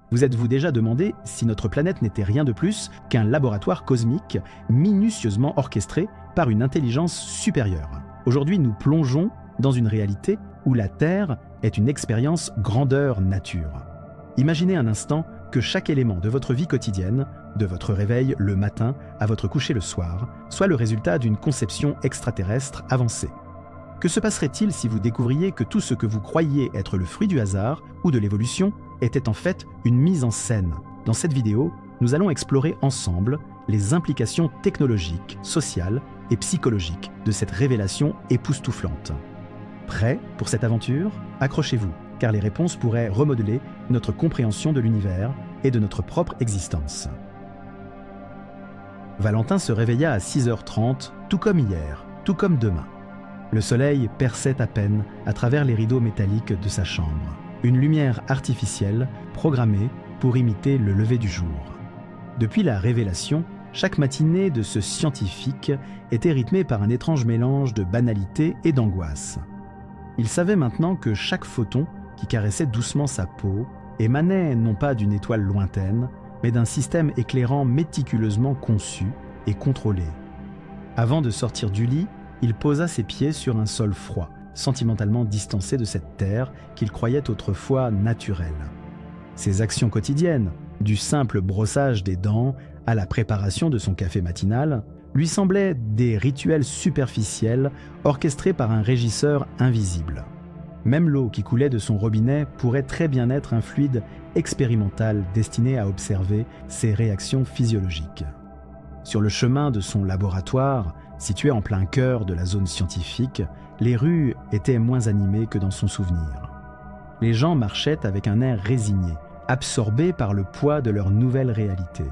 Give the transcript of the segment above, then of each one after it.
Vous êtes-vous déjà demandé si notre planète n'était rien de plus qu'un laboratoire cosmique minutieusement orchestré par une intelligence supérieure? Aujourd'hui, nous plongeons dans une réalité où la Terre est une expérience grandeur nature. Imaginez un instant que chaque élément de votre vie quotidienne, de votre réveil le matin à votre coucher le soir, soit le résultat d'une conception extraterrestre avancée. Que se passerait-il si vous découvriez que tout ce que vous croyiez être le fruit du hasard ou de l'évolution était en fait une mise en scène? Dans cette vidéo, nous allons explorer ensemble les implications technologiques, sociales et psychologiques de cette révélation époustouflante. Prêt pour cette aventure? Accrochez-vous, car les réponses pourraient remodeler notre compréhension de l'univers et de notre propre existence. Valentin se réveilla à 6h30, tout comme hier, tout comme demain. Le soleil perçait à peine à travers les rideaux métalliques de sa chambre. Une lumière artificielle programmée pour imiter le lever du jour. Depuis la révélation, chaque matinée de ce scientifique était rythmée par un étrange mélange de banalité et d'angoisse. Il savait maintenant que chaque photon qui caressait doucement sa peau émanait non pas d'une étoile lointaine, mais d'un système éclairant méticuleusement conçu et contrôlé. Avant de sortir du lit, il posa ses pieds sur un sol froid, sentimentalement distancé de cette terre qu'il croyait autrefois naturelle. Ses actions quotidiennes, du simple brossage des dents à la préparation de son café matinal, lui semblaient des rituels superficiels orchestrés par un régisseur invisible. Même l'eau qui coulait de son robinet pourrait très bien être un fluide expérimental destiné à observer ses réactions physiologiques. Sur le chemin de son laboratoire, situé en plein cœur de la zone scientifique, les rues étaient moins animées que dans son souvenir. Les gens marchaient avec un air résigné, absorbés par le poids de leur nouvelle réalité.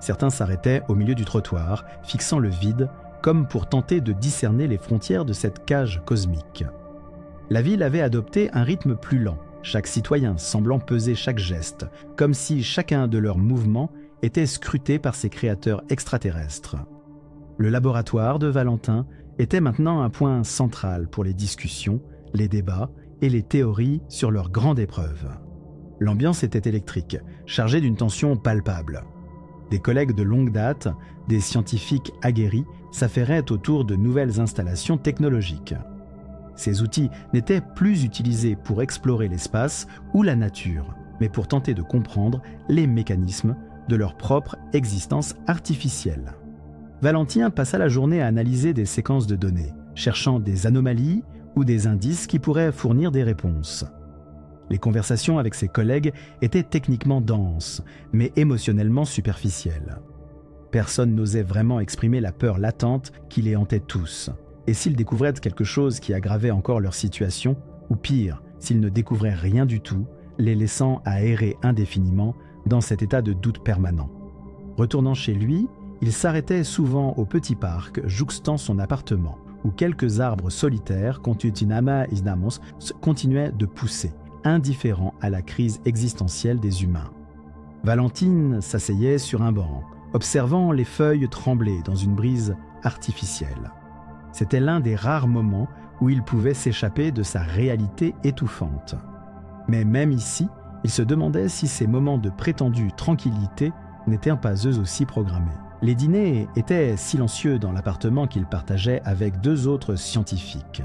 Certains s'arrêtaient au milieu du trottoir, fixant le vide, comme pour tenter de discerner les frontières de cette cage cosmique. La ville avait adopté un rythme plus lent, chaque citoyen semblant peser chaque geste, comme si chacun de leurs mouvements était scruté par ses créateurs extraterrestres. Le laboratoire de Valentin était maintenant un point central pour les discussions, les débats et les théories sur leur grande épreuve. L'ambiance était électrique, chargée d'une tension palpable. Des collègues de longue date, des scientifiques aguerris, s'affairaient autour de nouvelles installations technologiques. Ces outils n'étaient plus utilisés pour explorer l'espace ou la nature, mais pour tenter de comprendre les mécanismes de leur propre existence artificielle. Valentin passa la journée à analyser des séquences de données, cherchant des anomalies ou des indices qui pourraient fournir des réponses. Les conversations avec ses collègues étaient techniquement denses, mais émotionnellement superficielles. Personne n'osait vraiment exprimer la peur latente qui les hantait tous. Et s'ils découvraient quelque chose qui aggravait encore leur situation, ou pire, s'ils ne découvraient rien du tout, les laissant à errer indéfiniment dans cet état de doute permanent. Retournant chez lui, il s'arrêtait souvent au petit parc jouxtant son appartement, où quelques arbres solitaires, contutinama isnamos, continuaient de pousser, indifférents à la crise existentielle des humains. Valentin s'asseyait sur un banc, observant les feuilles trembler dans une brise artificielle. C'était l'un des rares moments où il pouvait s'échapper de sa réalité étouffante. Mais même ici, il se demandait si ces moments de prétendue tranquillité n'étaient pas eux aussi programmés. Les dîners étaient silencieux dans l'appartement qu'il partageait avec deux autres scientifiques.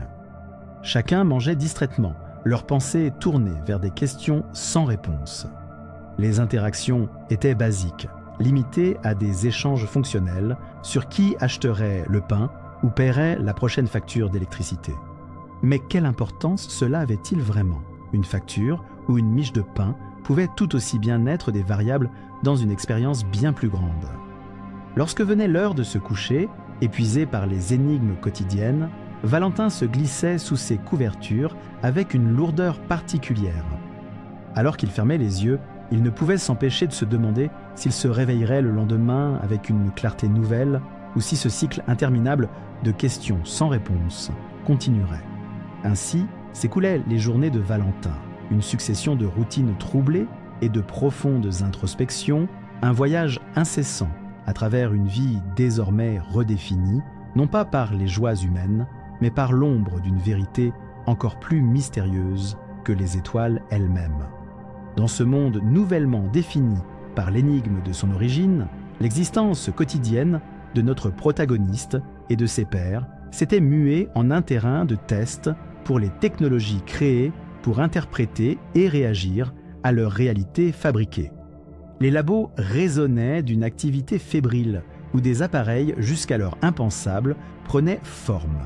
Chacun mangeait distraitement, leurs pensées tournées vers des questions sans réponse. Les interactions étaient basiques, limitées à des échanges fonctionnels sur qui achèterait le pain ou paierait la prochaine facture d'électricité. Mais quelle importance cela avait-il vraiment? Une facture ou une miche de pain pouvaient tout aussi bien être des variables dans une expérience bien plus grande. Lorsque venait l'heure de se coucher, épuisé par les énigmes quotidiennes, Valentin se glissait sous ses couvertures avec une lourdeur particulière. Alors qu'il fermait les yeux, il ne pouvait s'empêcher de se demander s'il se réveillerait le lendemain avec une clarté nouvelle ou si ce cycle interminable de questions sans réponse continuerait. Ainsi s'écoulaient les journées de Valentin, une succession de routines troublées et de profondes introspections, un voyage incessant à travers une vie désormais redéfinie, non pas par les joies humaines, mais par l'ombre d'une vérité encore plus mystérieuse que les étoiles elles-mêmes. Dans ce monde nouvellement défini par l'énigme de son origine, l'existence quotidienne de notre protagoniste et de ses pairs s'était muée en un terrain de test pour les technologies créées pour interpréter et réagir à leur réalité fabriquée. Les labos résonnaient d'une activité fébrile où des appareils jusqu'alors impensables prenaient forme.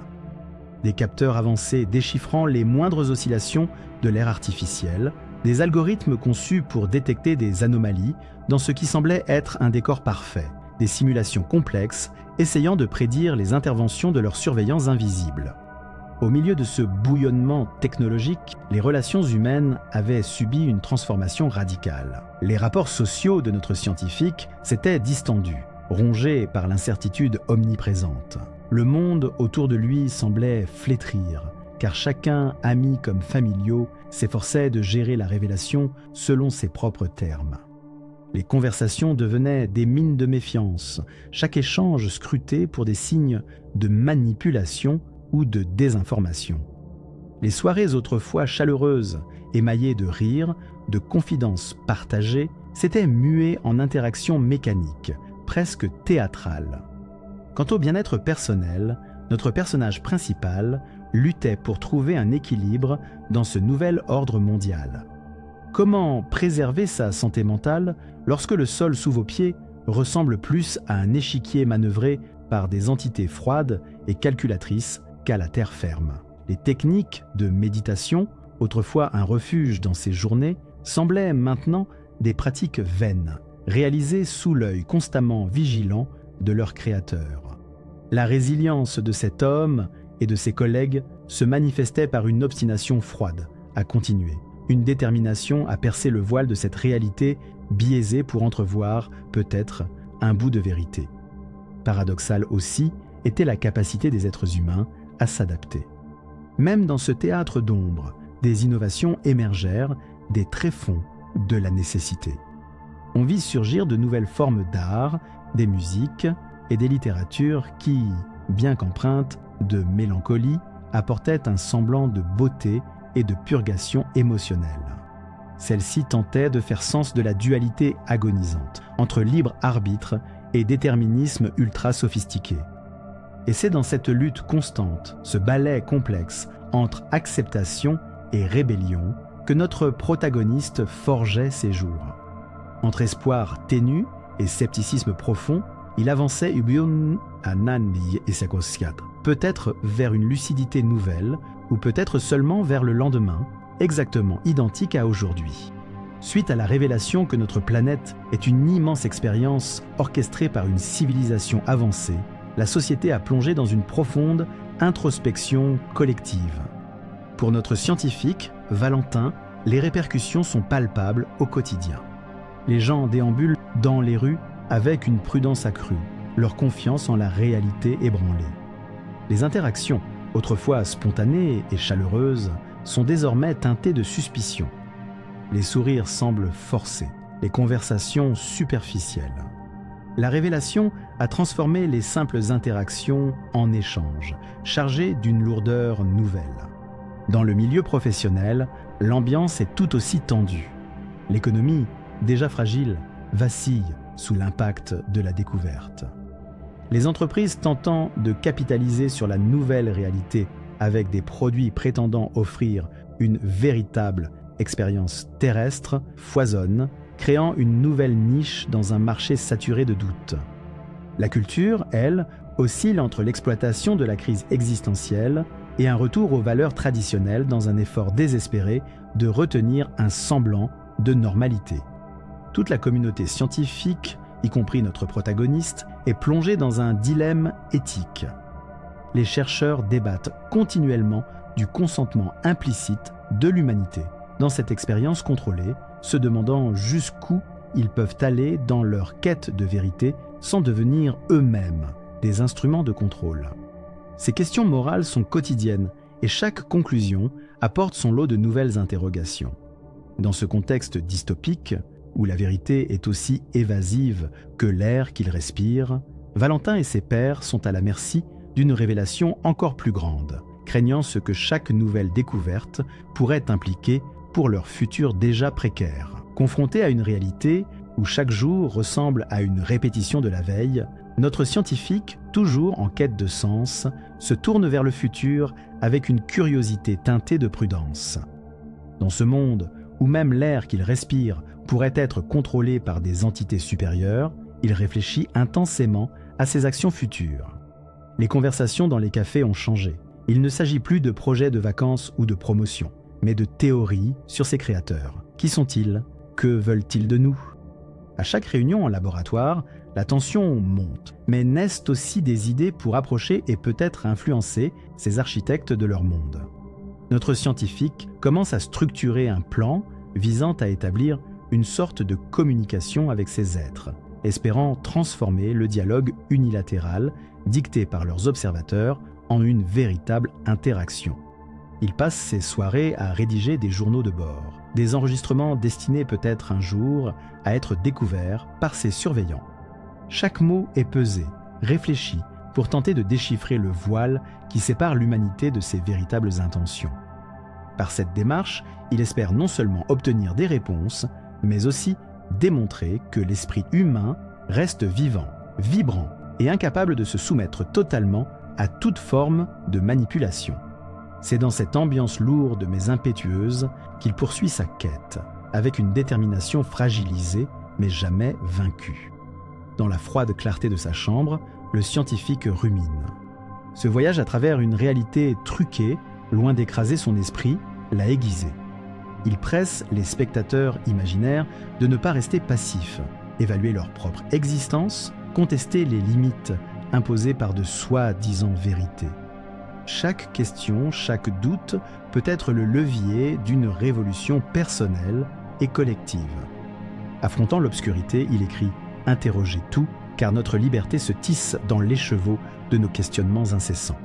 Des capteurs avancés déchiffrant les moindres oscillations de l'air artificiel, des algorithmes conçus pour détecter des anomalies dans ce qui semblait être un décor parfait, des simulations complexes essayant de prédire les interventions de leurs surveillants invisibles. Au milieu de ce bouillonnement technologique, les relations humaines avaient subi une transformation radicale. Les rapports sociaux de notre scientifique s'étaient distendus, rongés par l'incertitude omniprésente. Le monde autour de lui semblait flétrir, car chacun, amis comme familiaux, s'efforçait de gérer la révélation selon ses propres termes. Les conversations devenaient des mines de méfiance, chaque échange scruté pour des signes de manipulation ou de désinformation. Les soirées autrefois chaleureuses, émaillées de rires, de confidences partagées, s'étaient muées en interactions mécaniques, presque théâtrales. Quant au bien-être personnel, notre personnage principal luttait pour trouver un équilibre dans ce nouvel ordre mondial. Comment préserver sa santé mentale lorsque le sol sous vos pieds ressemble plus à un échiquier manœuvré par des entités froides et calculatrices qu'à la terre ferme? Les techniques de méditation, autrefois un refuge dans ces journées, semblaient maintenant des pratiques vaines, réalisées sous l'œil constamment vigilant de leur créateur. La résilience de cet homme et de ses collègues se manifestait par une obstination froide à continuer, une détermination à percer le voile de cette réalité biaisée pour entrevoir, peut-être, un bout de vérité. Paradoxale aussi était la capacité des êtres humains à s'adapter. Même dans ce théâtre d'ombre, des innovations émergèrent des tréfonds de la nécessité. On vit surgir de nouvelles formes d'art, des musiques et des littératures qui, bien qu'empreintes de mélancolie, apportaient un semblant de beauté et de purgation émotionnelle. Celle-ci tentait de faire sens de la dualité agonisante entre libre arbitre et déterminisme ultra sophistiqué. Et c'est dans cette lutte constante, ce ballet complexe entre acceptation et rébellion, que notre protagoniste forgeait ses jours. Entre espoir ténu et scepticisme profond, il avançait peut-être vers une lucidité nouvelle, ou peut-être seulement vers le lendemain, exactement identique à aujourd'hui. Suite à la révélation que notre planète est une immense expérience orchestrée par une civilisation avancée, la société a plongé dans une profonde introspection collective. Pour notre scientifique, Valentin, les répercussions sont palpables au quotidien. Les gens déambulent dans les rues avec une prudence accrue, leur confiance en la réalité ébranlée. Les interactions, autrefois spontanées et chaleureuses, sont désormais teintées de suspicion. Les sourires semblent forcés, les conversations superficielles. La révélation a transformé les simples interactions en échanges, chargés d'une lourdeur nouvelle. Dans le milieu professionnel, l'ambiance est tout aussi tendue. L'économie, déjà fragile, vacille sous l'impact de la découverte. Les entreprises tentant de capitaliser sur la nouvelle réalité avec des produits prétendant offrir une véritable expérience terrestre foisonnent, créant une nouvelle niche dans un marché saturé de doutes. La culture, elle, oscille entre l'exploitation de la crise existentielle et un retour aux valeurs traditionnelles dans un effort désespéré de retenir un semblant de normalité. Toute la communauté scientifique, y compris notre protagoniste, est plongée dans un dilemme éthique. Les chercheurs débattent continuellement du consentement implicite de l'humanité dans cette expérience contrôlée, se demandant jusqu'où ils peuvent aller dans leur quête de vérité sans devenir eux-mêmes des instruments de contrôle. Ces questions morales sont quotidiennes et chaque conclusion apporte son lot de nouvelles interrogations. Dans ce contexte dystopique, où la vérité est aussi évasive que l'air qu'il respire, Valentin et ses pairs sont à la merci d'une révélation encore plus grande, craignant ce que chaque nouvelle découverte pourrait impliquer pour leur futur déjà précaire. Confronté à une réalité où chaque jour ressemble à une répétition de la veille, notre scientifique, toujours en quête de sens, se tourne vers le futur avec une curiosité teintée de prudence. Dans ce monde où même l'air qu'il respire pourrait être contrôlé par des entités supérieures, il réfléchit intensément à ses actions futures. Les conversations dans les cafés ont changé. Il ne s'agit plus de projets de vacances ou de promotion, mais de théories sur ses créateurs. Qui sont-ils? Que veulent-ils de nous? À chaque réunion en laboratoire, la tension monte, mais naissent aussi des idées pour approcher et peut-être influencer ces architectes de leur monde. Notre scientifique commence à structurer un plan visant à établir une sorte de communication avec ces êtres, espérant transformer le dialogue unilatéral dicté par leurs observateurs en une véritable interaction. Il passe ses soirées à rédiger des journaux de bord, des enregistrements destinés peut-être un jour à être découverts par ses surveillants. Chaque mot est pesé, réfléchi, pour tenter de déchiffrer le voile qui sépare l'humanité de ses véritables intentions. Par cette démarche, il espère non seulement obtenir des réponses, mais aussi démontrer que l'esprit humain reste vivant, vibrant et incapable de se soumettre totalement à toute forme de manipulation. C'est dans cette ambiance lourde mais impétueuse qu'il poursuit sa quête, avec une détermination fragilisée mais jamais vaincue. Dans la froide clarté de sa chambre, le scientifique rumine. Ce voyage à travers une réalité truquée, loin d'écraser son esprit, l'a aiguisé. Il presse les spectateurs imaginaires de ne pas rester passifs, évaluer leur propre existence, contester les limites imposées par de soi-disant vérités. Chaque question, chaque doute peut être le levier d'une révolution personnelle et collective. Affrontant l'obscurité, il écrit « Interrogez tout, car notre liberté se tisse dans l'écheveau de nos questionnements incessants ».